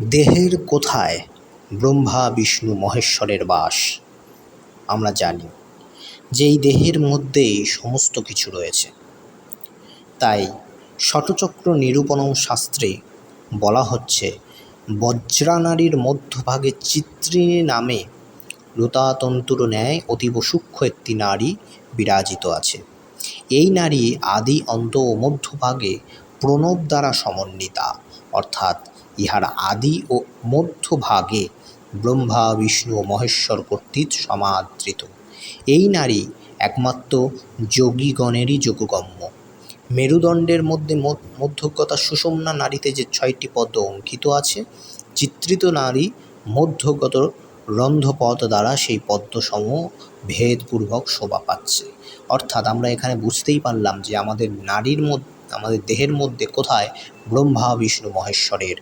দেহের কোথায় ব্রহ্মা বিষ্ণু মহেশ্বরের বাস? আমরা জানি যে এই দেহের মধ্যেই সমস্ত কিছু রয়েছে। তাই ষটচক্র নিরূপণম শাস্ত্রে বলা হচ্ছে, বজ্রানাড়ির মধ্যভাগে চিত্রিণী নামে লতাতন্তুর ন্যায় অতীব সূক্ষ্ম একটি নাড়ী বিরাজিত আছে। এই নারী আদি অন্ত ও মধ্যভাগে প্রণব দ্বারা সমন্বিতা, অর্থাৎ ইহার আদি ও মধ্যভাগে ব্রহ্মা বিষ্ণু ও মহেশ্বর কর্তৃক সমাদৃত। এই নারী একমাত্র যোগীগণেরই যোগগম্য। মেরুদণ্ডের মধ্যে মধ্যগতা সুষুম্না নাড়িতে যে 6টি পদ্ম অঙ্কিত আছে, চিত্রিত নারী মধ্যগত রন্ধ্রপথ দ্বারা সেই পদ্মসমূহ ভেদপূর্বক শোভা পাচ্ছে। অর্থাৎ আমরা এখানে বুঝতেই পারলাম যে আমাদের নারীর মধ্যে, আমাদের দেহের মধ্যে কোথায় ব্রহ্মা বিষ্ণু মহেশ্বরের